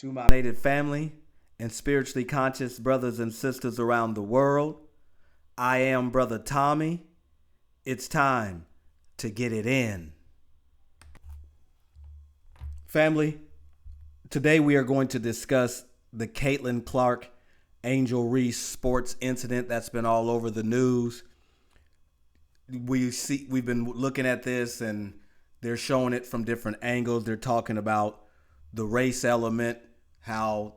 To my native family and spiritually conscious brothers and sisters around the world, I am Brother Tommy. It's time to get it in. Family, today we are going to discuss the Caitlin Clark Angel Reese sports incident that's been all over the news. We've been looking at this and they're showing it from different angles. They're talking about the race element, how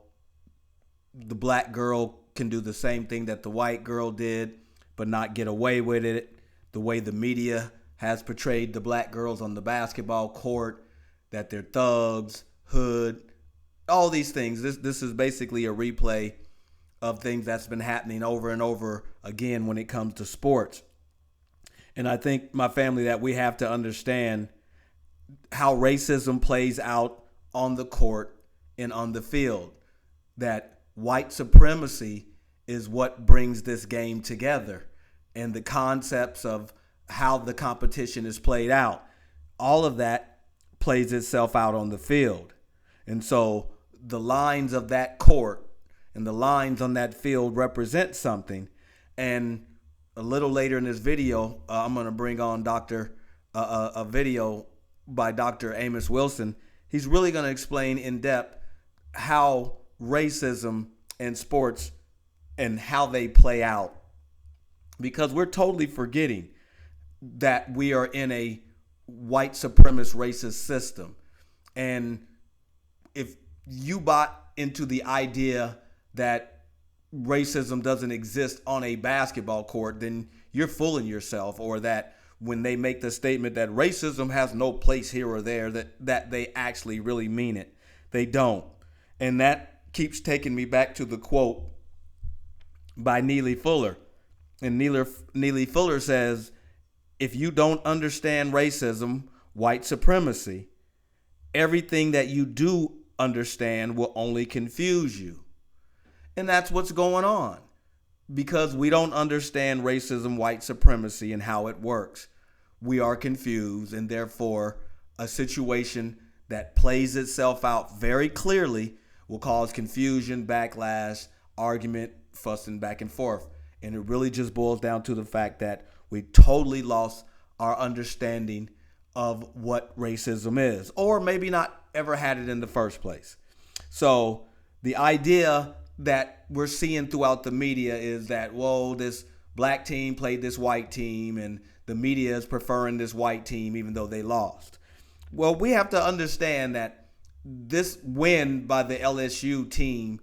the black girl can do the same thing that the white girl did, but not get away with it. The way the media has portrayed the black girls on the basketball court, that they're thugs, hood, all these things. This is basically a replay of things that's been happening over and over again when it comes to sports. And I think, my family, that we have to understand how racism plays out on the court and on the field, that white supremacy is what brings this game together, and the concepts of how the competition is played out. All of that plays itself out on the field. And so the lines of that court and the lines on that field represent something. And a little later in this video, I'm going to bring on a video by Dr. Amos Wilson. He's really going to explain in depth how racism and sports and how they play out, because we're totally forgetting that we are in a white supremacist racist system. And if you bought into the idea that racism doesn't exist on a basketball court, then you're fooling yourself. Or that when they make the statement that racism has no place here or there, that they actually really mean it. They don't. And that keeps taking me back to the quote by Neely Fuller. And Neely Fuller says, if you don't understand racism, white supremacy, everything that you do understand will only confuse you. And that's what's going on, because we don't understand racism, white supremacy, and how it works. We are confused, and therefore a situation that plays itself out very clearly will cause confusion, backlash, argument, fussing back and forth. And it really just boils down to the fact that we totally lost our understanding of what racism is, or maybe not ever had it in the first place. So the idea that we're seeing throughout the media is that, whoa, this black team played this white team and the media is preferring this white team even though they lost. Well, we have to understand that this win by the LSU team,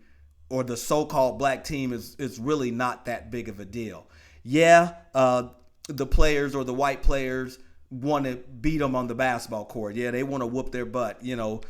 or the so-called black team, is really not that big of a deal. Yeah, the players or the white players want to beat them on the basketball court. Yeah, they want to whoop their butt. You know,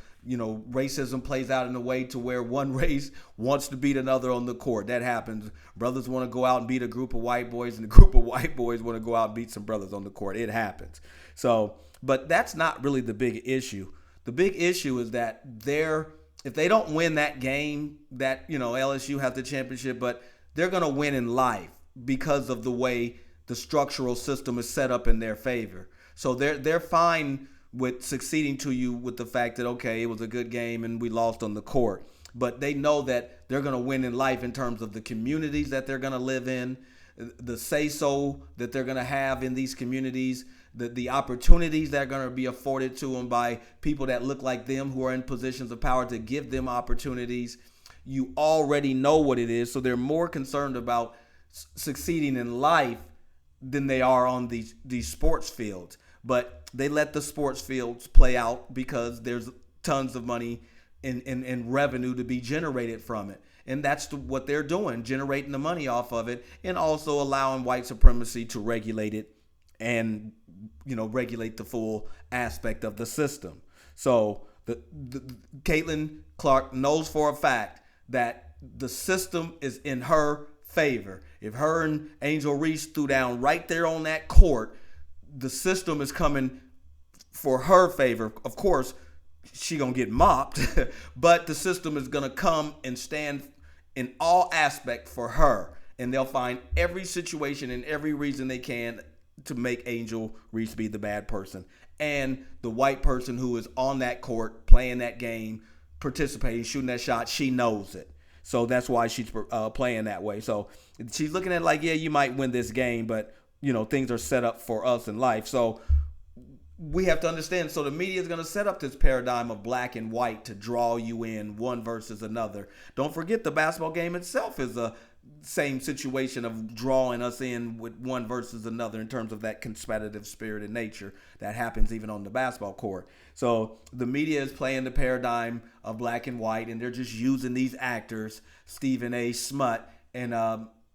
racism plays out in a way to where one race wants to beat another on the court. That happens. Brothers want to go out and beat a group of white boys, and a group of white boys want to go out and beat some brothers on the court. It happens. So, but that's not really the big issue. The big issue is that if they don't win that game, that, LSU has the championship, but they're going to win in life because of the way the structural system is set up in their favor. So they're fine with succeeding to you with the fact that, okay, it was a good game and we lost on the court. But they know that they're going to win in life in terms of the communities that they're going to live in, the say-so that they're going to have in these communities, the opportunities that are going to be afforded to them by people that look like them who are in positions of power to give them opportunities. You already know what it is. So they're more concerned about succeeding in life than they are on these sports fields. But they let the sports fields play out because there's tons of money and revenue to be generated from it. And that's what they're doing, generating the money off of it, and also allowing white supremacy to regulate it and, regulate the full aspect of the system. So the Caitlin Clark knows for a fact that the system is in her favor. If her and Angel Reese threw down right there on that court, the system is coming for her favor. Of course, she gonna get mopped, but the system is gonna come and stand in all aspects for her, and they'll find every situation and every reason they can to make Angel Reese be the bad person. And the white person who is on that court playing that game participating, shooting that shot, she knows it. So that's why she's playing that way. So she's looking at it like, yeah, you might win this game, but, you know, things are set up for us in life. So we have to understand. So the media is going to set up this paradigm of black and white to draw you in one versus another. Don't forget the basketball game itself is a same situation of drawing us in with one versus another in terms of that competitive spirit and nature that happens even on the basketball court. So the media is playing the paradigm of black and white, and they're just using these actors, Stephen A. Smut and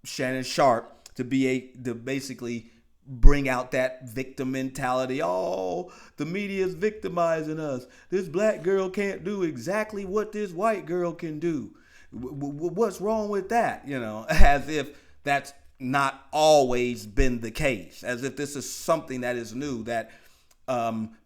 Shannon Sharp, to basically bring out that victim mentality. Oh, the media is victimizing us. This black girl can't do exactly what this white girl can do. What's wrong with that? You know, as if that's not always been the case, as if this is something that is new, that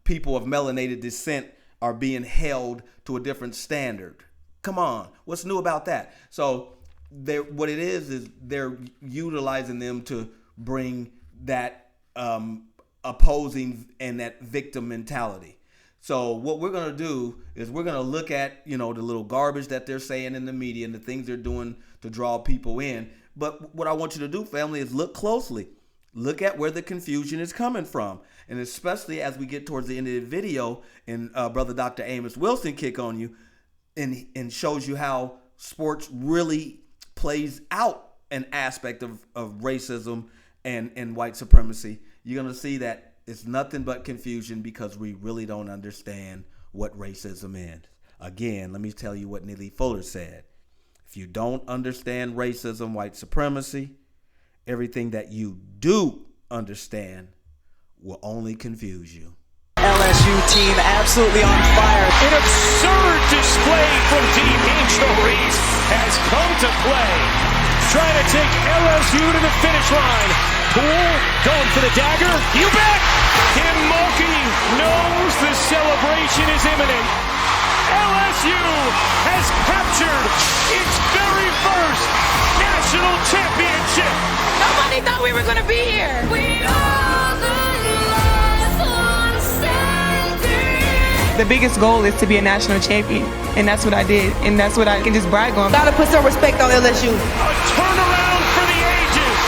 people of melanated descent are being held to a different standard. Come on, what's new about that? So what it is they're utilizing them to bring that opposing and that victim mentality. So what we're going to do is we're going to look at, you know, the little garbage that they're saying in the media and the things they're doing to draw people in. But what I want you to do, family, is look closely. Look at where the confusion is coming from. And especially as we get towards the end of the video and Brother Dr. Amos Wilson kick on you and shows you how sports really plays out an aspect of racism and white supremacy. You're going to see that it's nothing but confusion because we really don't understand what racism is. Again, let me tell you what Neely Fuller said. If you don't understand racism, white supremacy, everything that you do understand will only confuse you. LSU team absolutely on fire. An absurd display from Team Angel Reese has come to play. Trying to take LSU to the finish line. Poole going for the dagger. You bet! Kim Mulkey knows the celebration is imminent. LSU has captured its very first national championship. Nobody thought we were going to be here. We are the last one standing. The biggest goal is to be a national champion, and that's what I did, and that's what I can just brag on. Gotta put some respect on LSU. A turnaround for the ages.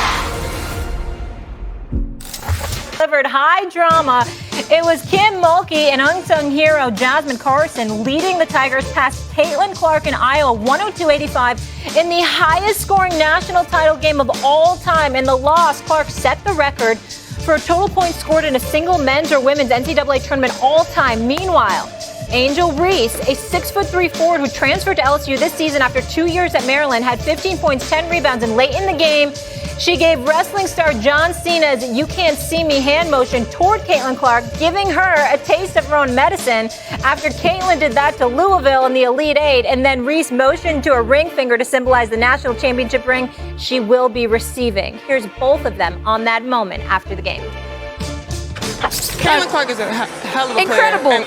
Delivered high drama. It was Kim Mulkey and unsung hero Jasmine Carson leading the Tigers past Caitlin Clark in Iowa 102-85 in the highest scoring national title game of all time. In the loss, Clark set the record for total points scored in a single men's or women's NCAA tournament all time. Meanwhile, Angel Reese, a 6'3" forward who transferred to LSU this season after 2 years at Maryland, had 15 points, 10 rebounds, and late in the game, she gave wrestling star John Cena's "You Can't See Me" hand motion toward Caitlin Clark, giving her a taste of her own medicine. After Caitlin did that to Louisville in the Elite Eight, and then Reese motioned to a ring finger to symbolize the national championship ring she will be receiving. Here's both of them on that moment after the game. Caitlin Clark is a hell of a Incredible.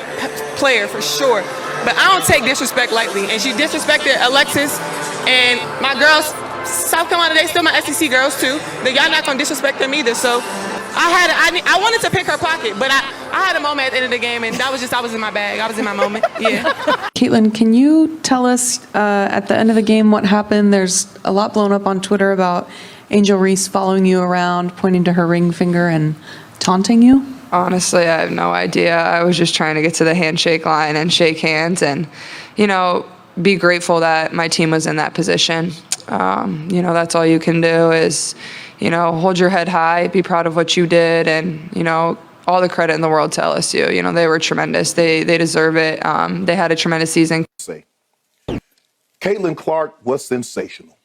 player for sure, but I don't take disrespect lightly, and she disrespected Alexis and my girls. South Carolina, they still my SEC girls too. Y'all not gonna disrespect them either. So I wanted to pick her pocket, but I had a moment at the end of the game, and I was in my bag. I was in my moment. Yeah. Caitlin, can you tell us at the end of the game what happened? There's a lot blown up on Twitter about Angel Reese following you around, pointing to her ring finger and taunting you. Honestly, I have no idea. I was just trying to get to the handshake line and shake hands and, you know, be grateful that my team was in that position. You know, that's all you can do is, you know, hold your head high, be proud of what you did, and, you know, all the credit in the world to LSU. You know, they were tremendous. They deserve it. They had a tremendous season. Caitlin Clark was sensational.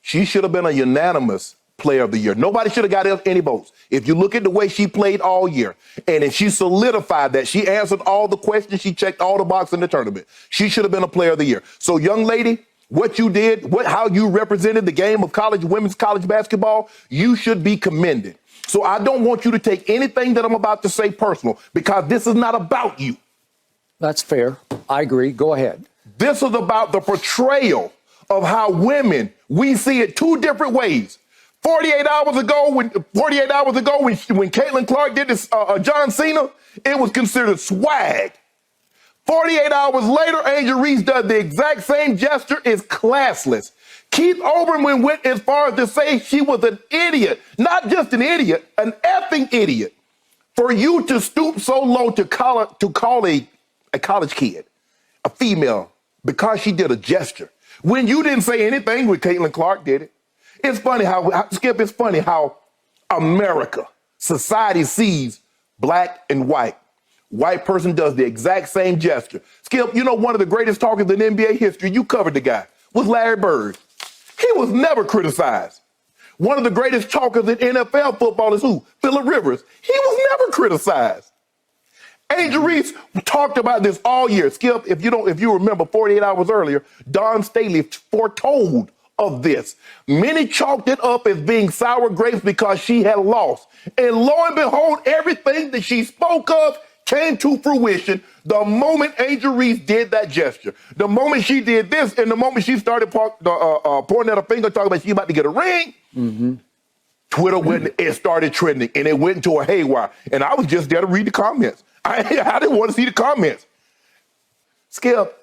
She should have been a unanimous player of the year. Nobody should have got any votes. If you look at the way she played all year, and if she solidified that, she answered all the questions, she checked all the boxes in the tournament, she should have been a player of the year. So, young lady, what you did, how you represented the game of women's college basketball, you should be commended. So I don't want you to take anything that I'm about to say personal, because this is not about you. That's fair. I agree. Go ahead. This is about the portrayal of how women, we see it two different ways. 48 hours ago when Caitlin Clark did this, John Cena, it was considered swag. 48 hours later, Angel Reese does the exact same gesture. It's classless. Keith Olbermann went as far as to say she was an idiot. Not just an idiot, an effing idiot. For you to stoop so low to call a college kid, a female, because she did a gesture, when you didn't say anything when Caitlin Clark did it. It's funny how, Skip, it's funny how America, society sees black and white. White person does the exact same gesture. Skip, you know one of the greatest talkers in NBA history, you covered the guy, was Larry Bird. He was never criticized. One of the greatest talkers in NFL football is who? Phillip Rivers. He was never criticized. Angel Reese talked about this all year. Skip, if you remember 48 hours earlier, Don Staley foretold of this. Many chalked it up as being sour grapes because she had lost. And lo and behold, everything that she spoke of came to fruition the moment Angel Reese did that gesture. The moment she did this and the moment she started pointing at her finger talking about she about to get a ring, Twitter went, it started trending and it went into a haywire. And I was just there to read the comments. I didn't want to see the comments. Skip,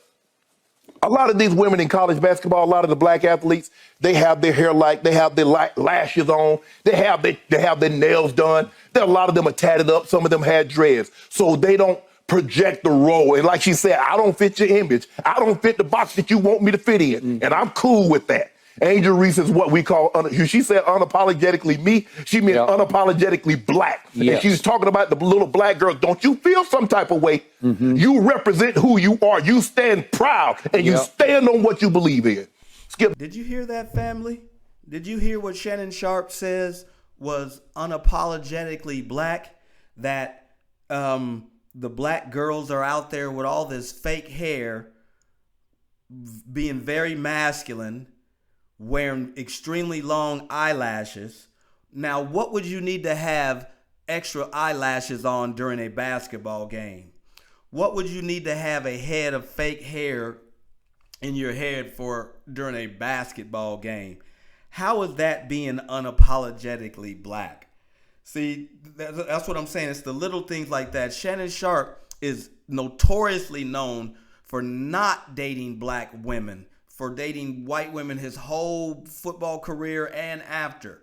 a lot of these women in college basketball, a lot of the black athletes, they have their hair they have their lashes on, they have their nails done. A lot of them are tatted up. Some of them had dreads. So they don't project the role. And like she said, I don't fit your image. I don't fit the box that you want me to fit in. And I'm cool with that. Angel Reese is what we call, she said unapologetically me. She meant unapologetically black. Yes. And she was talking about the little black girls. Don't you feel some type of way? You represent who you are. You stand proud and you stand on what you believe in. Skip. Did you hear that, family? Did you hear what Shannon Sharp says was unapologetically black? That the black girls are out there with all this fake hair, being very masculine, wearing extremely long eyelashes. Now, what would you need to have extra eyelashes on during a basketball game? What would you need to have a head of fake hair in your head for during a basketball game? How is that being unapologetically black? See, that's what I'm saying. It's the little things like that. Shannon Sharp is notoriously known for not dating black women, for dating white women his whole football career and after.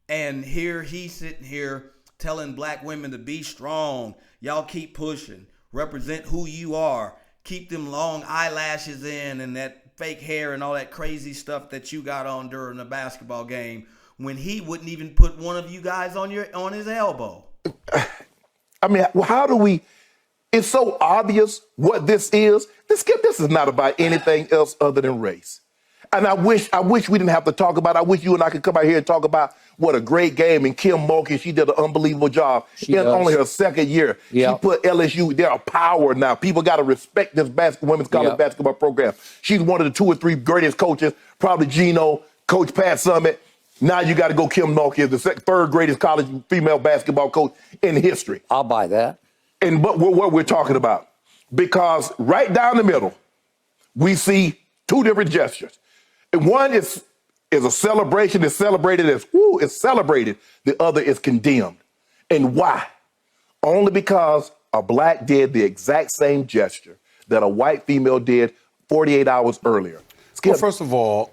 And here he's sitting here telling black women to be strong. Y'all keep pushing. Represent who you are. Keep them long eyelashes in and that fake hair and all that crazy stuff that you got on during a basketball game, when he wouldn't even put one of you guys on his elbow. I mean, how do we? It's so obvious what this is. This is not about anything else other than race. And I wish we didn't have to talk about it. I wish you and I could come out here and talk about what a great game. And Kim Mulkey, she did an unbelievable job. In only her second year. She put LSU, they're a power now. People got to respect this women's college basketball program. She's one of the 2 or 3 greatest coaches, probably Gino, Coach Pat Summit. Now you got to go Kim Mulkey as the third greatest college female basketball coach in history. I'll buy that. And but what we're talking about, because right down the middle, we see 2 different gestures. And one is a celebration. It's celebrated as, woo, it's celebrated. The other is condemned. And why? Only because a black did the exact same gesture that a white female did 48 hours earlier. Well, first of all,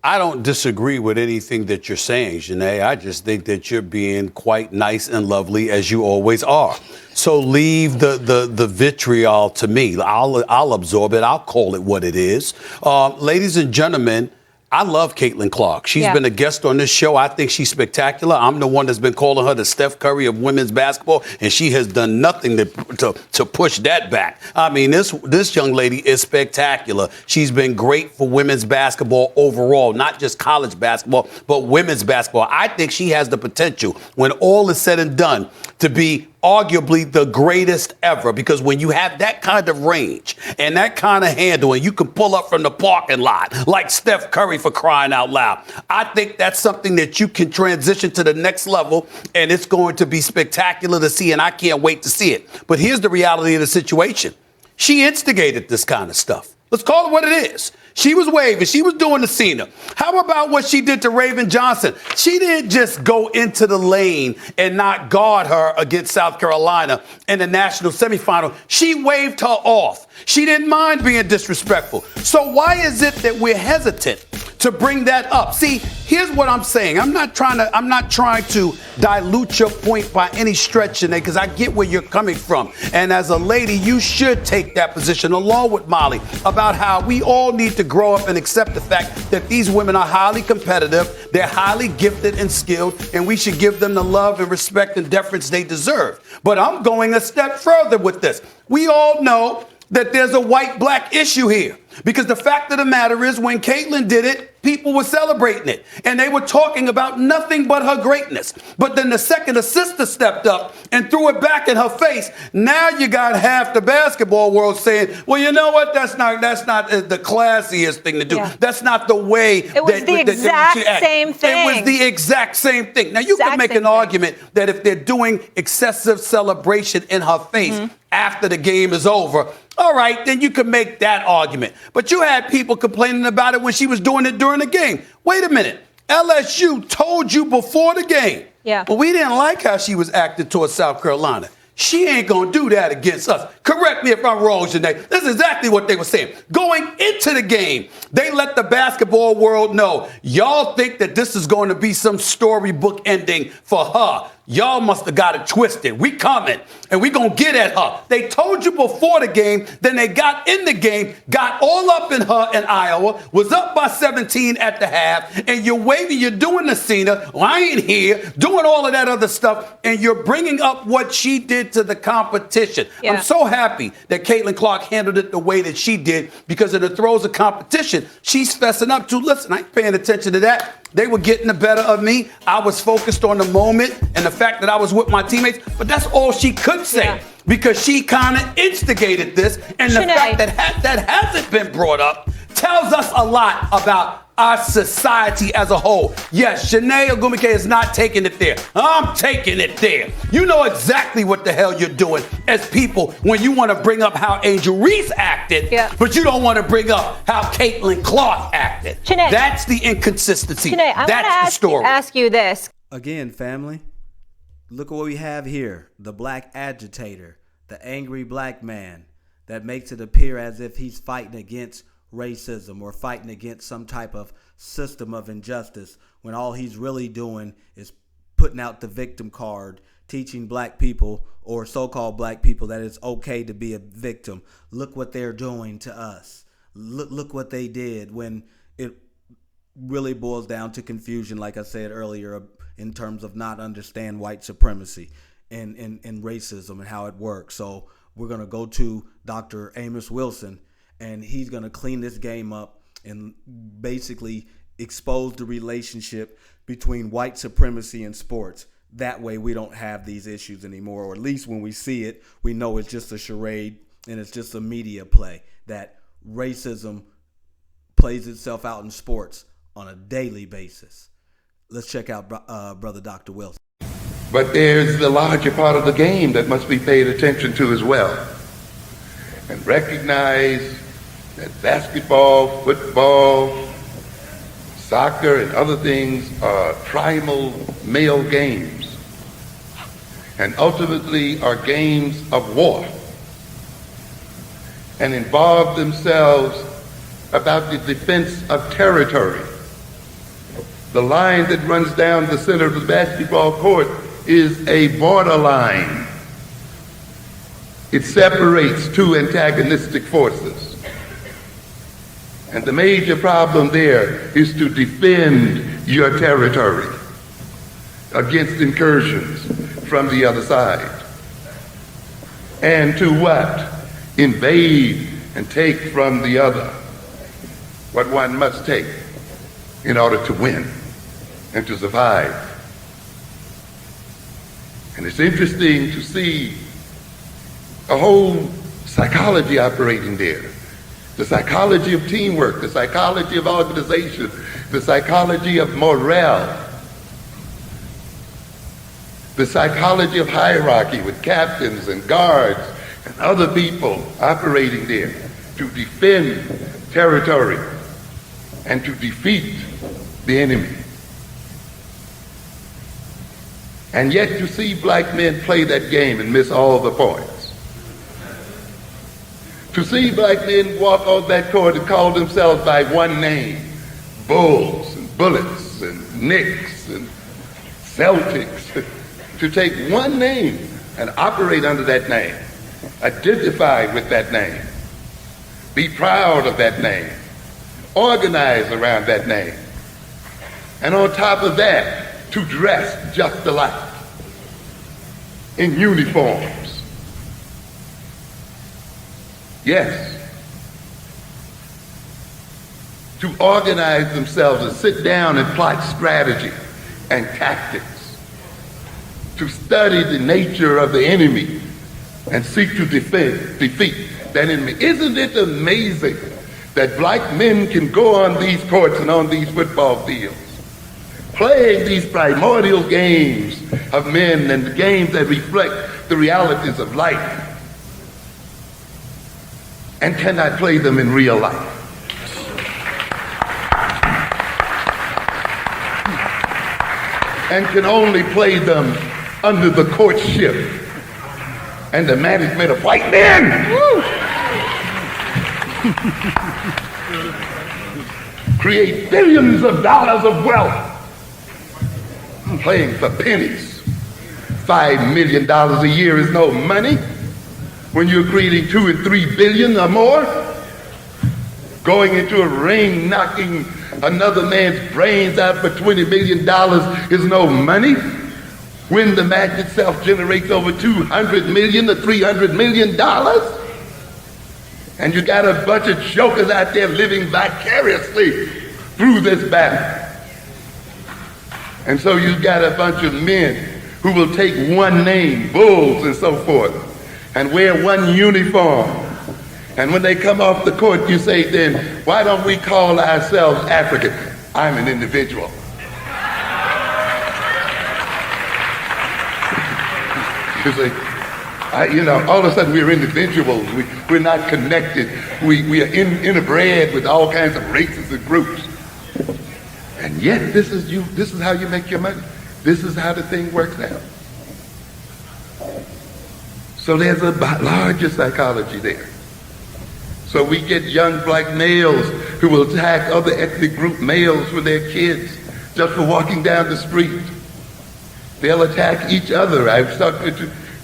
I don't disagree with anything that you're saying, Janae. I just think that you're being quite nice and lovely, as you always are. So leave the vitriol to me. I'll absorb it. I'll call it what it is. Ladies and gentlemen, I love Caitlin Clark. She's been a guest on this show. I think she's spectacular. I'm the one that's been calling her the Steph Curry of women's basketball, and she has done nothing to push that back. I mean, this young lady is spectacular. She's been great for women's basketball overall, not just college basketball, but women's basketball. I think she has the potential, when all is said and done, to be arguably the greatest ever, because when you have that kind of range and that kind of handle, and you can pull up from the parking lot like Steph Curry, for crying out loud, I think that's something that you can transition to the next level, and it's going to be spectacular to see, and I can't wait to see it. But here's the reality of the situation. She instigated this kind of stuff. Let's call it what it is. She was waving. She was doing the Cena. How about what she did to Raven Johnson? She didn't just go into the lane and not guard her against South Carolina in the national semifinal. She waved her off. She didn't mind being disrespectful. So why is it that we're hesitant to bring that up? See, here's what I'm saying. I'm not trying to dilute your point by any stretch, Janae, because I get where you're coming from. And as a lady, you should take that position along with Molly about how we all need to grow up and accept the fact that these women are highly competitive, they're highly gifted and skilled, and we should give them the love and respect and deference they deserve. But I'm going a step further with this. We all know that there's a white-black issue here. Because the fact of the matter is, when Caitlin did it, people were celebrating it. And they were talking about nothing but her greatness. But then the second a sister stepped up and threw it back in her face, now you got half the basketball world saying, well, you know what? That's not the classiest thing to do. Yeah. That's not the way. It was the exact same thing. It was the exact same thing. Now, you can make an argument that if they're doing excessive celebration in her face after the game is over, all right, then you could make that argument. But you had people complaining about it when she was doing it during the game. Wait a minute. LSU told you before the game. Yeah. Well, we didn't like how she was acting towards South Carolina. She ain't going to do that against us. Correct me if I'm wrong, Janae. This is exactly what they were saying. Going into the game, they let the basketball world know, y'all think that this is going to be some storybook ending for her. Y'all must have got it twisted. We coming, and we going to get at her. They told you before the game, then they got in the game, got all up in her in Iowa, was up by 17 at the half, and you're waving, you're doing the Cena, well, I ain't here, doing all of that other stuff, and you're bringing up what she did to the competition. Yeah. I'm so happy that Caitlin Clark handled it the way that she did, because in the throes of competition, she's fessing up to, listen, I ain't paying attention to that. They were getting the better of me. I was focused on the moment and the fact that I was with my teammates. But that's all she could say because she kind of instigated this. And the fact that hasn't been brought up tells us a lot about our society as a whole. Yes, Janae Ogumike is not taking it there. I'm taking it there. You know exactly what the hell you're doing as people when you want to bring up how Angel Reese acted, but you don't want to bring up how Caitlin Clark acted. Janae, that's the inconsistency. Janae, that's the story. Ask you this. Again, family, look at what we have here. The black agitator, the angry black man that makes it appear as if he's fighting against racism or fighting against some type of system of injustice when all he's really doing is putting out the victim card, teaching black people or so-called black people that it's okay to be a victim. Look what they're doing to us. Look what they did, when it really boils down to confusion, like I said earlier, in terms of not understand white supremacy and racism and how it works. So we're going to go to Dr. Amos Wilson, and he's going to clean this game up and basically expose the relationship between white supremacy and sports. That way we don't have these issues anymore, or at least when we see it, we know it's just a charade and it's just a media play, that racism plays itself out in sports on a daily basis. Let's check out Brother Dr. Wilson. But there's the larger part of the game that must be paid attention to as well. And recognize that basketball, football, soccer, and other things are primal male games, and ultimately are games of war, and involve themselves about the defense of territory. The line that runs down the center of the basketball court is a borderline. It separates two antagonistic forces. And the major problem there is to defend your territory against incursions from the other side. And to what? Invade and take from the other what one must take in order to win and to survive. And it's interesting to see a whole psychology operating there. The psychology of teamwork, the psychology of organization, the psychology of morale, the psychology of hierarchy with captains and guards and other people operating there. to defend territory, and to defeat the enemy. And yet to see black men play that game and miss all the points. To see black men walk on that court and call themselves by one name, Bulls and Bullets and Knicks and Celtics, to take one name and operate under that name, identify with that name, be proud of that name, organize around that name, and on top of that, to dress just alike in uniforms. Yes. To organize themselves and sit down and plot strategy and tactics. To study the nature of the enemy and seek to defeat that enemy. Isn't it amazing that black men can go on these courts and on these football fields, playing these primordial games of men and the games that reflect the realities of life, and cannot play them in real life? And can only play them under the courtship and the management of white men. Create billions of dollars of wealth playing for pennies. $5 million a year is no money when you're creating 2 and 3 billion or more. Going into a ring, knocking another man's brains out for $20 million is no money when the match itself generates over $200 million to $300 million. And you got a bunch of jokers out there living vicariously through this battle. And so you've got a bunch of men who will take one name, Bulls and so forth, and wear one uniform. And when they come off the court, you say, then, why don't we call ourselves African? I'm an individual. You see, all of a sudden we're individuals. We're not connected. We are interbred with all kinds of races and groups. And yet, this is how you make your money. This is how the thing works out. So there's a larger psychology there. So we get young black males who will attack other ethnic group males with their kids just for walking down the street. They'll attack each other. I was talking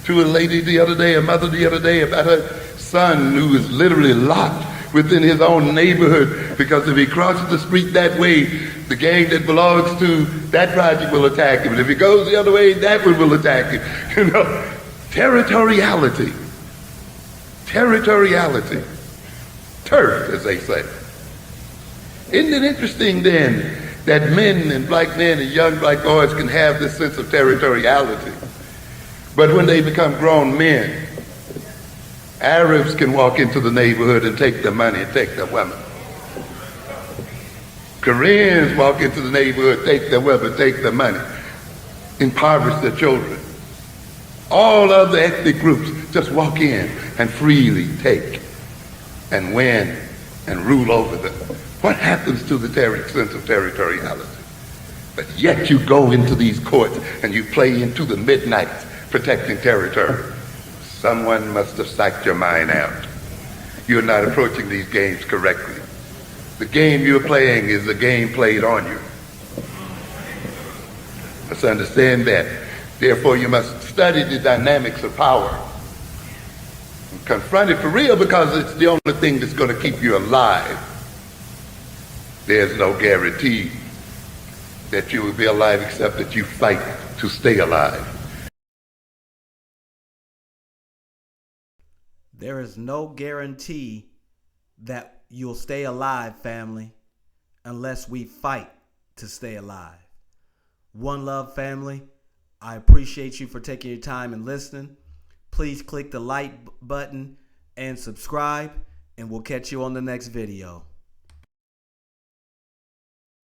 to a lady the other day, a mother the other day, about her son who is literally locked within his own neighborhood because if he crosses the street that way, the gang that belongs to that project will attack him. And if he goes the other way, that one will attack him. Territoriality. Territoriality. Turf, as they say. Isn't it interesting then that men and young black boys can have this sense of territoriality, but when they become grown men, Arabs can walk into the neighborhood and take the money and take the women. Koreans walk into the neighborhood, take the women, take the money, impoverish their children. All other ethnic groups just walk in and freely take and win and rule over them. What happens to the sense of territoriality? But yet you go into these courts and you play into the midnight protecting territory. Someone must have psyched your mind out. You're not approaching these games correctly. The game you're playing is a game played on you. Let's understand that. Therefore, you must study the dynamics of power. And confront it for real, because it's the only thing that's going to keep you alive. There's no guarantee that you will be alive except that you fight to stay alive. There is no guarantee that you'll stay alive, family, unless we fight to stay alive. One love, family. I appreciate you for taking your time and listening. Please click the like button and subscribe, and we'll catch you on the next video.